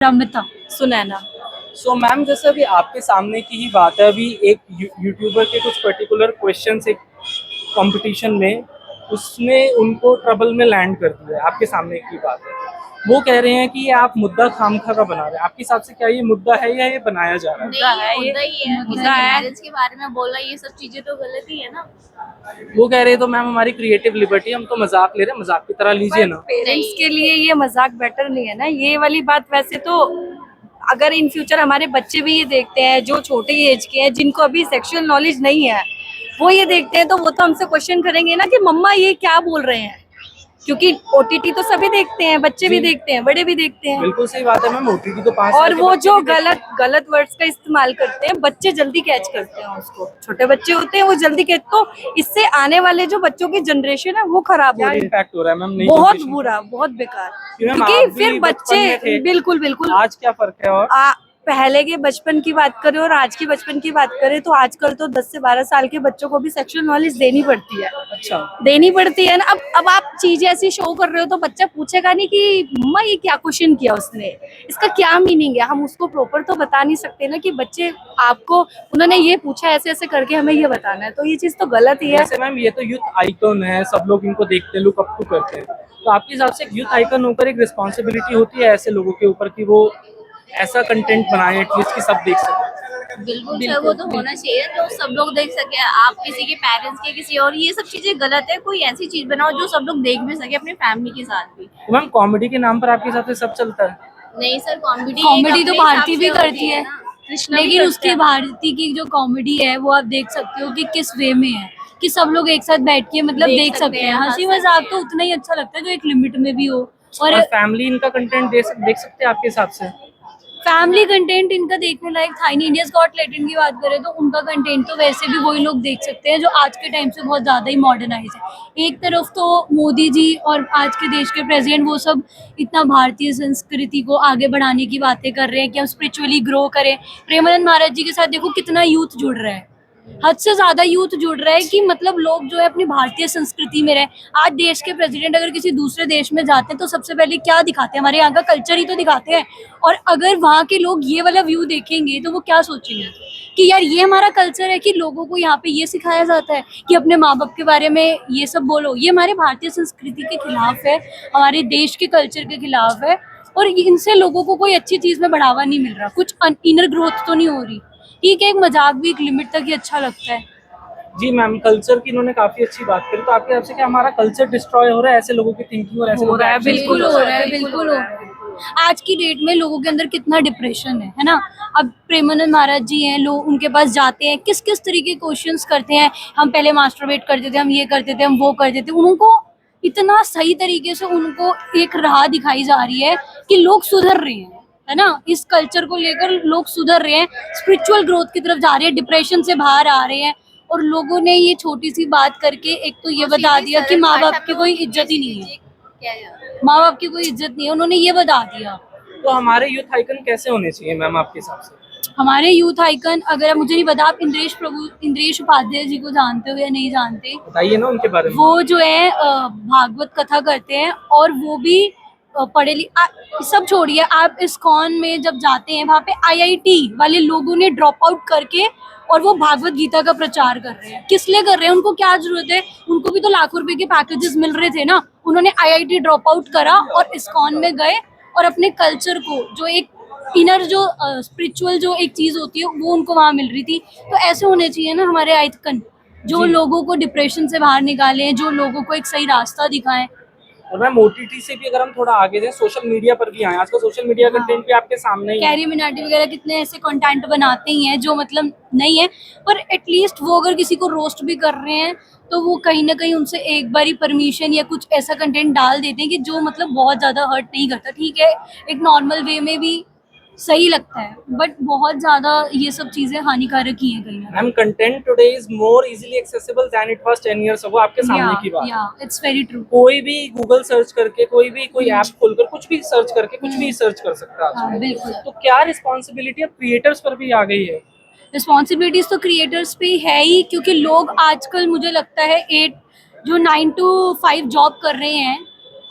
Ramita Sunaina. So ma'am, जैसे अभी आपके सामने की ही बात है, अभी एक यूट्यूबर के कुछ पर्टिकुलर क्वेश्चंस एक कंपटीशन में उसने उनको ट्रबल में लैंड कर दिया है। आपके सामने की बात है, वो कह रहे हैं कि ये आप मुद्दा खामखा का बना रहे हैं। आपके हिसाब से क्या ये मुद्दा है या ये बनाया जा रहा है? मुद्दा है, ये मुद्दा ही है। मुद्दा है। मैरिज के बारे में बोला, ये सब चीजें तो गलत ही है ना। वो कह रहे हैं तो मैम हमारी क्रिएटिव लिबर्टी, हम तो मजाक ले रहे हैं, मजाक की तरह लीजिए ना। पेरेंट्स के लिए ये मजाक बेटर नहीं है ना, ये वाली बात। वैसे तो अगर इन फ्यूचर हमारे बच्चे भी ये देखते हैं जो छोटे एज के हैं, जिनको अभी सेक्सुअल नॉलेज नहीं है, वो ये देखते हैं तो वो तो हमसे क्वेश्चन करेंगे ना कि मम्मा ये क्या बोल रहे हैं, क्योंकि ओटीटी तो सभी देखते हैं, बच्चे भी देखते हैं, बड़े भी देखते हैं। बिल्कुल सही बात है मैम, ओटीटी तो 5 और वो जो गलत वर्ड्स का इस्तेमाल करते हैं, बच्चे जल्दी कैच करते हैं उसको। छोटे बच्चे होते हैं वो जल्दी कैच, तो इससे आने वाले जो बच्चों की जनरेशन है वो खराब हो रही है। इम्पैक्ट हो रहा है मैम? बहुत बुरा, बहुत बेकार। क्योंकि फिर बच्चे बिल्कुल बिल्कुल आज क्या फर्क है? और पहले के बचपन की बात करें और आज के बचपन की बात करें तो आजकल तो 10 से 12 साल के बच्चों को भी सेक्सुअल नॉलेज देनी पड़ती है। अच्छा, देनी पड़ती है ना। अब आप चीजें ऐसी शो कर रहे हो तो बच्चा पूछेगा नहीं कि मम्मा ये क्या क्वेश्चन किया उसने, इसका क्या मीनिंग है। हम उसको प्रॉपर तो बता नहीं सकते ना कि बच्चे आपको उन्होंने ये पूछा ऐसे ऐसे करके हमें ये बताना है, तो ये चीज तो गलत ही है। वैसे मैम ये तो यूथ आइकन है, सब लोग इनको देखते हैं, लुक अप टू करते हैं। तो आपके हिसाब से यूथ आइकन होकर एक रिस्पॉन्सिबिलिटी होती है ऐसे लोगों के ऊपर कि वो ऐसा कंटेंट बनाए एटलीस्ट कि सब देख सकें? बिल्कुल सर, वो तो होना चाहिए जो सब लोग देख सके। आप किसी के पेरेंट्स के किसी और, ये सब चीजें गलत है। कोई ऐसी चीज बनाओ जो सब लोग देख भी सके अपनी फैमिली के साथ भी। तो मैम कॉमेडी के नाम पर आपके हिसाब से सब चलता है? नहीं सर, कॉमेडी तो भारती भी करती है, लेकिन उसकी भारती भारती की जो कॉमेडी है वो आप देख सकते हो कि किस वे में है, कि सब लोग एक साथ बैठ के मतलब देख सकते हैं। हंसी मजाक तो उतना ही अच्छा लगता है जो एक लिमिट में भी हो। और फैमिली इनका कंटेंट देख सकते हैं आपके हिसाब से? फैमिली कंटेंट इनका देखने लायक था ही नहीं। इंडियाज गॉट टैलेंट की बात करें तो उनका कंटेंट तो वैसे भी वही लोग देख सकते हैं जो आज के टाइम से बहुत ज़्यादा ही मॉडर्नाइज है। एक तरफ तो मोदी जी और आज के देश के प्रेसिडेंट वो सब इतना भारतीय संस्कृति को आगे बढ़ाने की बातें कर रहे हैं कि हम स्पिरिचुअली ग्रो करें। प्रेमानंद महाराज जी के साथ देखो कितना यूथ जुड़ रहा है, हद से ज्यादा यूथ जुड़ रहा है कि मतलब लोग जो है अपनी भारतीय संस्कृति में रहे। आज देश के प्रेसिडेंट अगर किसी दूसरे देश में जाते हैं तो सबसे पहले क्या दिखाते हैं, हमारे यहाँ का कल्चर ही तो दिखाते हैं। और अगर वहाँ के लोग ये वाला व्यू देखेंगे तो वो क्या सोचेंगे कि यार ये हमारा कल्चर है, कि लोगों को यहाँ पे ये सिखाया जाता है कि अपने माँ बाप के बारे में ये सब बोलो। ये हमारे भारतीय संस्कृति के खिलाफ है, हमारे देश के कल्चर के खिलाफ है। और इनसे लोगों को कोई अच्छी चीज में बढ़ावा नहीं मिल रहा, कुछ इनर ग्रोथ तो नहीं हो रही। ठीक है, एक मजाक भी एक लिमिट तक ही अच्छा लगता है। जी मैम, कल्चर की इन्होंने काफी अच्छी बात करी। तो आपके हिसाब से क्या हमारा कल्चर डिस्ट्रॉय हो रहा है ऐसे लोगों की थिंकिंग और ऐसे हो रहा है, actions बिल्कुल की वजह हो से? रहा है, बिल्कुल हो रहा है। आज की डेट में लोगों के अंदर कितना डिप्रेशन है ना। अब प्रेमानंद महाराज जी हैं, लोग उनके पास जाते हैं, किस किस तरीके के क्वेश्चंस करते हैं। हम पहले मास्टरबेट करते थे, हम ये करते थे, हम वो करते थे। उनको इतना सही तरीके से उनको एक राह दिखाई जा रही है कि लोग सुधर रहे हैं, है ना। इस कल्चर को लेकर लोग सुधर रहे हैं, स्पिरिचुअल ग्रोथ की तरफ जा रहे हैं, डिप्रेशन से बाहर आ रहे हैं। और लोगों ने ये छोटी सी बात करके एक तो ये बता दिया कि माँ बाप की कोई इज्जत ही नहीं है, माँ बाप की कोई इज्जत नहीं है, उन्होंने ये बता दिया। तो हमारे यूथ आइकन कैसे होने चाहिए मैम आपके हिसाब से? हमारे यूथ आइकन, अगर मुझे नहीं पता आप इंद्रेश उपाध्याय जी को जानते हो या नहीं जानते, बताइए ना उनके बारे में। वो जो है भागवत कथा करते हैं और वो भी पढ़े लिखे। सब छोड़िए, आप इस्कॉन में जब जाते हैं वहाँ पे आईआईटी वाले लोगों ने ड्रॉप आउट करके और वो भागवत गीता का प्रचार कर रहे हैं। किस लिए कर रहे हैं, उनको क्या जरूरत है, उनको भी तो लाखों रुपए के पैकेजेस मिल रहे थे ना। उन्होंने आईआईटी ड्रॉप आउट करा और इस्कॉन में गए और अपने कल्चर को, जो एक इनर जो स्पिरिचुअल जो एक चीज होती है वो उनको वहां मिल रही थी। तो ऐसे होने चाहिए ना हमारे आइकन, जो लोगों को डिप्रेशन से बाहर निकालें, जो लोगों को एक सही रास्ता दिखाएं। और मैम ओटीटी से भी अगर हम थोड़ा आगे जाए, सोशल मीडिया पर भी आए, आजकल सोशल मीडिया कंटेंट भी आपके सामने ही है। कैरी मिनाटी वगैरह कितने ऐसे कंटेंट बनाते ही हैं जो मतलब नहीं है, पर एटलीस्ट वो अगर किसी को रोस्ट भी कर रहे हैं तो वो कहीं ना कहीं उनसे एक बारी परमिशन या कुछ ऐसा कंटेंट डाल देते हैं कि जो मतलब बहुत ज्यादा हर्ट नहीं करता। ठीक है, एक नॉर्मल वे में भी सही लगता है, बट बहुत ज्यादा ये सब चीजें हानिकारक ही है कहीं ना ma'am content today is more easily accessible than it was 10 years ago. आपके सामने की बात है। It's very true. कोई भी गूगल सर्च करके, कोई ऐप खोलकर कुछ भी सर्च करके कुछ भी सर्च कर सकता है हाँ, आजकल। बिल्कुल। तो क्या रिस्पॉन्सिबिलिटी अब क्रिएटर्स पर भी आ गई है? रिस्पॉन्सिबिलिटीज तो क्रिएटर्स पे है ही, क्योंकि लोग आजकल मुझे लगता है 9 to 5 जॉब कर रहे हैं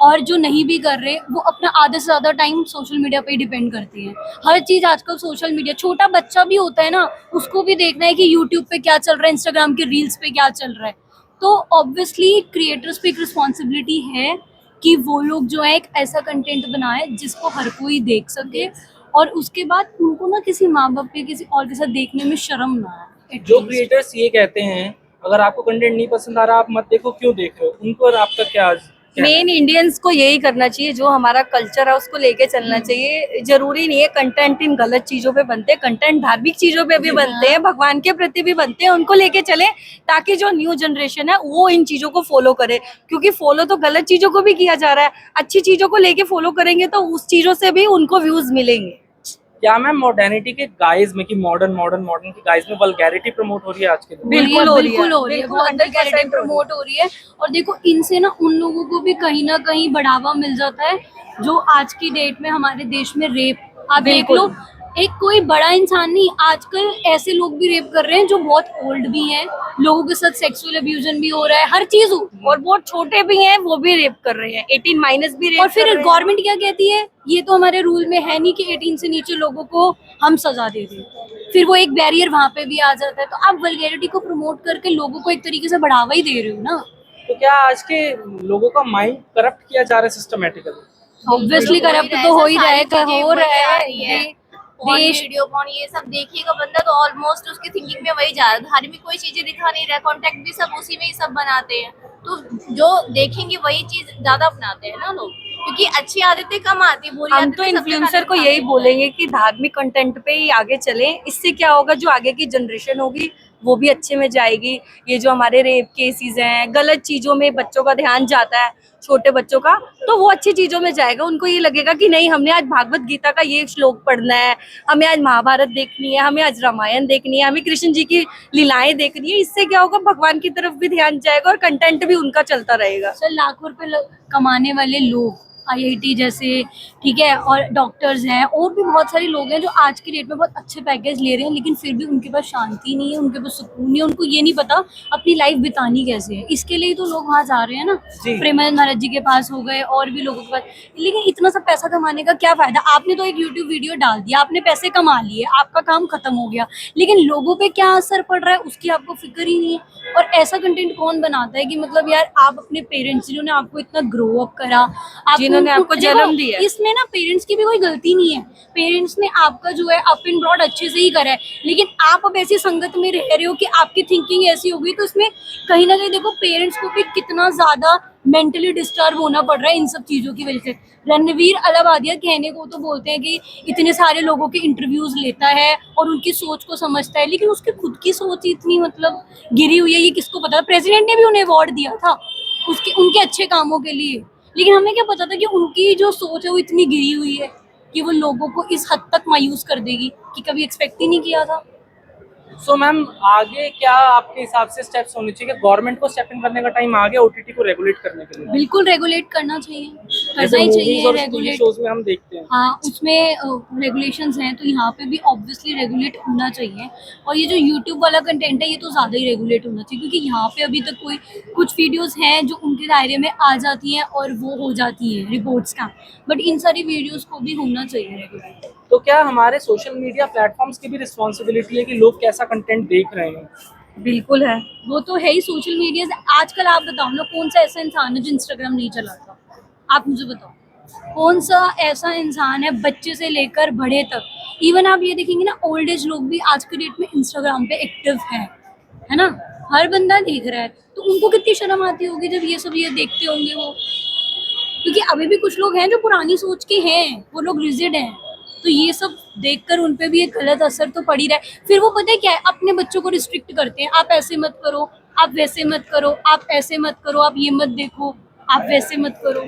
और जो नहीं भी कर रहे वो अपना आधे से ज़्यादा टाइम सोशल मीडिया पे ही डिपेंड करती है। हर चीज़ आजकल सोशल मीडिया, छोटा बच्चा भी होता है ना, उसको भी देखना है कि यूट्यूब पे क्या चल रहा है, इंस्टाग्राम के रील्स पे क्या चल रहा है। तो ऑब्वियसली क्रिएटर्स पे एक रिस्पॉन्सिबिलिटी है कि वो लोग जो है एक ऐसा कंटेंट बनाए जिसको हर कोई देख सके, और उसके बाद उनको ना किसी माँ बाप के किसी और के साथ देखने में शर्म ना आए। जो क्रिएटर्स ये कहते हैं अगर आपको कंटेंट नहीं पसंद आ रहा आप मत देखो, क्यों देख रहे हो, उनको और आपका क्या कहना है? मेन इंडियंस को यही करना चाहिए, जो हमारा कल्चर है उसको लेके चलना चाहिए। जरूरी नहीं है कंटेंट इन गलत चीजों पे बनते, कंटेंट धार्मिक चीजों पे भी बनते हैं, भगवान के प्रति भी बनते हैं, उनको लेके चले ताकि जो न्यू जनरेशन है वो इन चीजों को फॉलो करे। क्योंकि फॉलो तो गलत चीजों को भी किया जा रहा है, अच्छी चीजों को लेके फॉलो करेंगे तो उस चीजों से भी उनको व्यूज मिलेंगे। क्या मैम मॉडर्निटी के गाइज में कि मॉडर्न के गाइज में वल्गैरिटी प्रमोट हो रही है आज के दिन? बिल्कुल हो रही है, बिल्कुल हो रही है, बिल्कुल बहुत 100% वल्गैरिटी प्रमोट हो रही है। और देखो इनसे ना उन लोगों को भी कहीं ना कहीं बढ़ावा मिल जाता है जो आज की डेट में हमारे देश में रेप, आप देख बिल्कुल। लो, एक कोई बड़ा इंसान नहीं, आजकल ऐसे लोग भी रेप कर रहे हैं जो बहुत ओल्ड भी हैं, लोगों के साथ सेक्सुअल अब्यूजन भी हो रहा है, हर चीज हो। और बहुत छोटे भी हैं वो भी रेप कर रहे हैं, 18 माइनस भी रेप और कर फिर रहे हैं। गवर्नमेंट क्या कहती है, ये तो हमारे रूल में है नहीं कि 18 से नीचे लोगों को हम सजा दे दें। फिर वो एक बैरियर वहां पे भी आ जाता है। तो आप वल्गैरिटी को प्रमोट करके लोगों को एक तरीके से बढ़ावा ही दे रहे हो ना। तो क्या आज के लोगों का माइंड करप्ट किया जा रहा है सिस्टमेटिकली? ऑब्वियसली करप्ट तो हो ही रहा है, हो रहा है। देश वीडियो कॉन ये सब देखिएगा बंदा तो ऑलमोस्ट उसकी थिंकिंग में वही जा रहा है। धार्मिक कोई चीजें दिखा नहीं रहा, कॉन्टेक्ट भी सब उसी में ही सब बनाते हैं, तो जो देखेंगे वही चीज ज्यादा अपनाते हैं ना लोग, क्योंकि अच्छी आदतें कम आती, बुरी हम आदतें तो सबसे इन्फ्लुएंसर को पहले यही बोलेंगे कि धार्मिक कंटेंट पे ही आगे चलें। इससे क्या होगा, जो आगे की जनरेशन होगी वो भी अच्छे में जाएगी। ये जो हमारे रेप केसेस हैं, गलत चीजों में बच्चों का ध्यान जाता है, छोटे बच्चों का, तो वो अच्छी चीजों में जाएगा। उनको ये लगेगा कि नहीं, हमने आज भागवत गीता का ये श्लोक पढ़ना है, हमें आज महाभारत देखनी है, हमें आज रामायण देखनी है, हमें कृष्ण जी की लीलाएं देखनी है। इससे क्या होगा, भगवान की तरफ भी ध्यान जाएगा और कंटेंट भी उनका चलता रहेगा। सर लाखों रुपए कमाने वाले लोग, आईआईटी जैसे, ठीक है, और डॉक्टर्स हैं, और भी बहुत सारे लोग हैं जो आज की डेट में बहुत अच्छे पैकेज ले रहे हैं, लेकिन फिर भी उनके पास शांति नहीं है, उनके पास सुकून नहीं है, उनको ये नहीं पता अपनी लाइफ बितानी कैसे है। इसके लिए तो लोग वहाँ जा रहे हैं ना, जी। प्रेमानंद महाराज जी के पास हो गए और भी लोगों के पास। लेकिन इतना सब पैसा कमाने का क्या फायदा? आपने तो एक यूट्यूब वीडियो डाल दिया, आपने पैसे कमा लिए, आपका काम खत्म हो गया, लेकिन लोगों पे क्या असर पड़ रहा है उसकी आपको फिक्र ही नहीं है। और ऐसा कंटेंट कौन बनाता है कि मतलब यार आप अपने पेरेंट्स जिन्होंने आपको इतना ग्रो अप करा, जिन्होंने आपको देखो, जन्म दिया, इसमें ना पेरेंट्स की भी कोई गलती नहीं है, पेरेंट्स ने आपका जो है अप एंड ब्रॉड अच्छे से ही करा है, लेकिन आप अब ऐसी संगत में रह रहे हो कि आपकी थिंकिंग ऐसी हो गई, तो इसमें कहीं ना कहीं देखो पेरेंट्स को भी कितना ज्यादा मेंटली डिस्टर्ब होना पड़ रहा है इन सब चीजों की वजह से। रणवीर अलाहाबादिया कहने को तो बोलते हैं कि इतने सारे लोगों के इंटरव्यूज लेता है और उनकी सोच को समझता है, लेकिन उसकी खुद की सोच ही इतनी मतलब गिरी हुई है, ये किसको पता? प्रेसिडेंट ने भी उन्हें अवार्ड दिया था उसके उनके अच्छे कामों के लिए, लेकिन हमें क्या पता था कि उनकी जो सोच है वो इतनी गिरी हुई है कि वो लोगों को इस हद तक मायूस कर देगी कि कभी एक्सपेक्ट ही नहीं किया था। सो मैम आगे क्या आपके हिसाब से स्टेप्स होने चाहिए? गवर्नमेंट को स्टेप इन करने का टाइम आ गया ओटीटी को रेगुलेट करने के लिए? बिल्कुल रेगुलेट करना चाहिए, करना जैसे ही मूवीज चाहिए और टीवी रेगुलेट। शोज में हम देखते हैं। हाँ, उसमें रेगुलेशंस हैं, तो यहाँ पे भी ऑब्वियसली रेगुलेट होना चाहिए। और ये जो यूट्यूब वाला कंटेंट है ये तो ज़्यादा ही रेगुलेट होना चाहिए, क्योंकि यहाँ पे अभी तक कोई कुछ वीडियोस हैं जो उनके दायरे में आ जाती हैं और वो हो जाती हैं रिपोर्ट्स का, बट इन सारी वीडियोस को भी होना चाहिए रेगुलेट। तो क्या हमारे सोशल मीडिया प्लेटफॉर्म्स की भी रिस्पॉन्सिबिलिटी है कि लोग कैसा कंटेंट देख रहे हैं? बिल्कुल है। वो तो है ही, सोशल मीडिया से आजकल आप बताओ ना, कौन सा ऐसा इंसान है जो इंस्टाग्राम नहीं चलाता? आप मुझे बताओ कौन सा ऐसा इंसान है, बच्चे से लेकर बड़े तक, इवन आप ये देखेंगे ना ओल्ड एज लोग भी आज के डेट में इंस्टाग्राम पे एक्टिव है ना, हर बंदा देख रहा है। तो उनको कितनी शर्म आती होगी जब ये सब ये देखते होंगे वो, क्योंकि अभी भी कुछ लोग हैं जो पुरानी सोच के हैं, वो लोग रिजिड हैं, तो ये सब देखकर उन पे भी एक गलत असर तो पड़ ही रहा है। फिर वो पता है क्या है, अपने बच्चों को रिस्ट्रिक्ट करते हैं, आप ऐसे मत करो, आप वैसे मत करो, आप ऐसे मत करो, आप ये मत देखो, आप वैसे मत करो।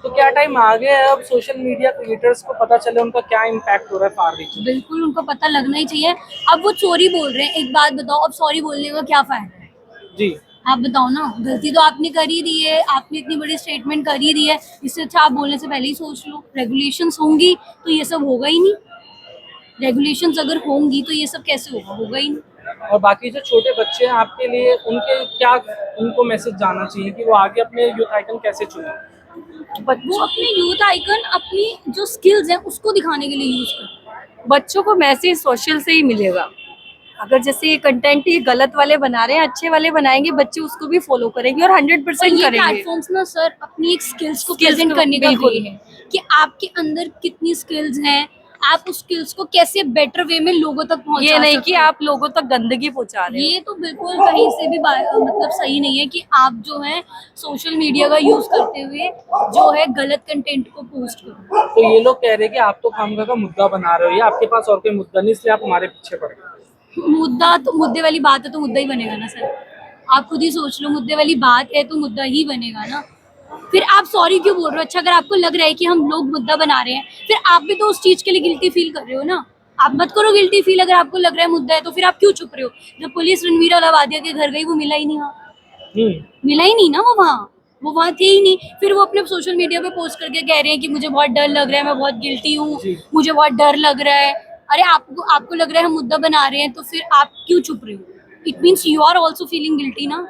तो क्या टाइम आ गया है अब सोशल मीडिया क्रिएटर्स को पता चले उनका क्या इम्पैक्ट हो रहा है फार रीच? बिल्कुल उनको पता लगना ही चाहिए। अब वो सॉरी बोल रहे हैं, एक बात बताओ, अब सॉरी बोलने का क्या फायदा है? जी। आप बताओ ना, गलती तो आपने कर ही दी है, आपने इतनी बड़ी स्टेटमेंट कर ही दी है, इससे अच्छा आप बोलने से पहले ही सोच लो। रेगुलेशंस होंगी तो ये सब होगा ही नहीं, रेगुलेशंस अगर होंगी तो ये सब कैसे होगा? होगा ही नहीं। और बाकी जो छोटे बच्चे हैं आपके लिए उनके क्या उनको मैसेज जाना चाहिए कि वो आगे अपने यूथ आइकन कैसे चुने? वो अपने यूथ आइकन अपनी जो स्किल्स हैं उसको दिखाने के लिए यूज करते बच्चों को मैसेज सोशल से ही मिलेगा। अगर जैसे ये कंटेंट ये गलत वाले बना रहे हैं, अच्छे वाले बनाएंगे, बच्चे उसको भी फॉलो करेंगे और 100% हैं। और ये करेंगे। प्लेटफॉर्म्स ना सर अपनी एक स्किल्स को Skills प्रेजेंट को करने का बिल्कुल। वे है कि आपके अंदर कितनी स्किल्स हैं, आप उस स्किल्स को कैसे बेटर वे में लोगों तक पहुंचा ये नहीं सकते कि हो। आप लोगों तक गंदगी पहुंचा रहे हो। ये तो बिल्कुल कहीं से भी मतलब सही नहीं है कि आप जो है सोशल मीडिया का यूज करते हुए जो है गलत कंटेंट को पोस्ट करो। तो ये लोग कह रहे हैं कि आप तो खामखा का मुद्दा बना रहे हो, या आपके पास और कोई मुद्दा नहीं इसलिए आप हमारे पीछे पड़ गए। मुद्दा तो मुद्दे वाली बात है तो मुद्दा ही बनेगा ना सर। आप खुद ही सोच लो, मुद्दे वाली बात है तो मुद्दा ही बनेगा ना। फिर आप सॉरी क्यों बोल रहे हो? अच्छा अगर आपको लग रहा है कि हम लोग मुद्दा बना रहे हैं, फिर आप भी तो उस चीज के लिए गिल्टी फील कर रहे हो ना। आप मत करो गिल्टी फील, अगर आपको लग रहा है मुद्दा है तो फिर आप क्यों छुप रहे हो? जब पुलिस रणवीर अलावादिया के घर गई वो मिला ही नहीं वहाँ, मिला ही नहीं ना वो वहाँ थे ही नहीं। फिर वो अपने सोशल मीडिया पे पोस्ट करके कह रहे हैं कि मुझे बहुत डर लग रहा है, मैं बहुत गिल्टी हूँ, जी। मुझे बहुत डर लग रहा है। अरे आपको आपको लग रहा है हम मुद्दा बना रहे हैं तो फिर आप क्यों छुप रहे हो? It means you are also feeling guilty ना।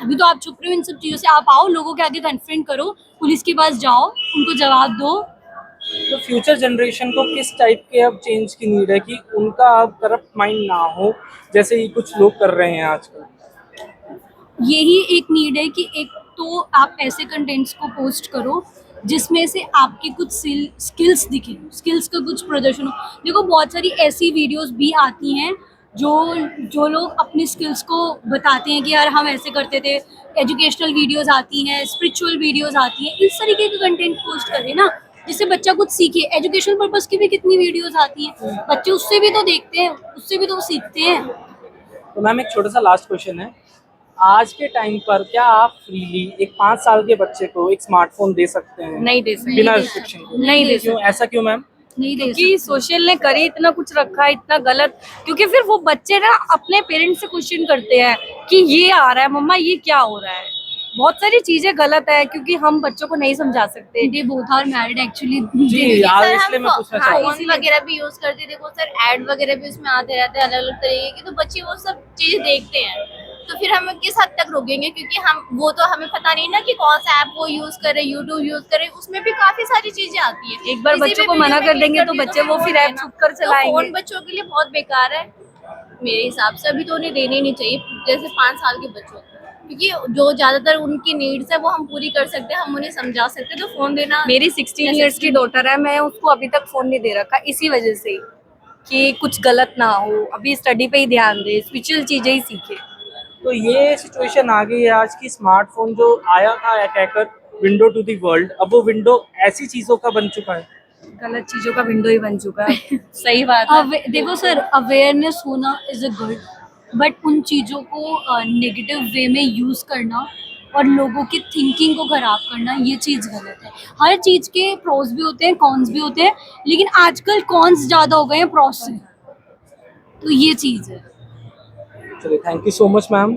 अभी तो आप छुप रहे हो इन सब चीजों से। आप आओ लोगों के आगे कन्फ्रंट करो, पुलिस के पास जाओ, उनको जवाब दो। तो फ्यूचर जनरेशन को किस टाइप के अब चेंज की नीड है कि उनका अब करप्ट माइंड ना हो, जैसे ये कुछ लोग कर रहे हैं आजकल? यही एक नीड है कि एक तो आप ऐसे कंटेंट्स को पोस्ट करो जिसमें से आपकी कुछ स्किल्स दिखे, स्किल्स का कुछ प्रदर्शन हो। देखो बहुत सारी ऐसी वीडियोस भी आती हैं जो जो लोग अपनी स्किल्स को बताते हैं कि यार हम ऐसे करते थे। एजुकेशनल वीडियोस आती हैं, स्पिरिचुअल वीडियोस आती हैं, इस तरीके के कंटेंट पोस्ट करें ना जिससे बच्चा कुछ सीखे। एजुकेशन पर्पस की भी कितनी वीडियोस आती हैं, बच्चे उससे भी तो देखते हैं, उससे भी तो सीखते हैं। तो मैम एक छोटा सा लास्ट क्वेश्चन है, आज के टाइम पर क्या आप फ्रीली एक 5 साल के बच्चे को एक स्मार्टफोन दे सकते हैं? नहीं दे सकते। बिना नहीं दे रिस्ट्रिक्शन सकते। के? नहीं दे क्यों, सकते। ऐसा क्यों मैम? नहीं दे क्योंकि सोशल ने करे इतना कुछ रखा है, इतना गलत। क्योंकि फिर वो बच्चे ना अपने पेरेंट्स से क्वेश्चन करते हैं कि ये आ रहा है मम्मा, ये क्या हो रहा है। बहुत सारी चीजें गलत है क्योंकि हम बच्चों को नहीं समझा सकते। They both are married actually. जी सर इसलिए मैं पूछना चाह रहा हूँ। फोन वगैरह भी यूज करते, देखो सर ऐड वगैरह भी उसमें आते रहते हैं अलग अलग तरीके के, तो बच्चे वो सब चीजें देखते हैं। तो फिर हम किस हद तक रोकेंगे? क्योंकि हम वो तो हमें पता नहीं ना कि कौन सा ऐप वो यूज करे, यूट्यूब यूज करे, उसमें भी काफी सारी चीजें आती है। एक बार किसी बच्चों भी को वीडियो मना में कर click देंगे तो दिए बच्चे वो फिर फिर बोल ऐप देना। छुप कर तो चलाएंगे। फोन बच्चों के लिए बहुत बेकार है मेरे हिसाब से। अभी तो उन्हें देने ही नहीं चाहिए, जैसे 5 साल के बच्चों को, क्योंकि जो ज्यादातर उनकी नीड्स है वो हम पूरी कर सकते हैं, हम उन्हें समझा सकते हैं। तो फोन देना, मेरी 16 इयर्स की डॉटर है, मैं उसको अभी तक फोन नहीं दे रखा इसी वजह से कि कुछ गलत ना हो, अभी स्टडी पे ही ध्यान दे, स्पिरिचुअल चीजें ही सीखे। तो ये सिचुएशन आ गई है आज की, स्मार्टफोन जो आया था अटैकर विंडो टू द वर्ल्ड, अब वो विंडो ऐसी चीजों का बन चुका है। गलत चीजों का विंडो ही बन चुका है। सही बात है। देखो सर, अवेयरनेस होना इज अ गुड, बट उन चीज़ों को नेगेटिव वे में यूज़ करना और लोगों की थिंकिंग को ख़राब करना, ये चीज़ गलत है। हर चीज़ के प्रोज भी होते हैं, कॉन्स भी होते हैं, लेकिन आजकल कॉन्स ज़्यादा हो गए हैं प्रोस से, तो ये चीज़ है। चलिए, thank you so much ma'am.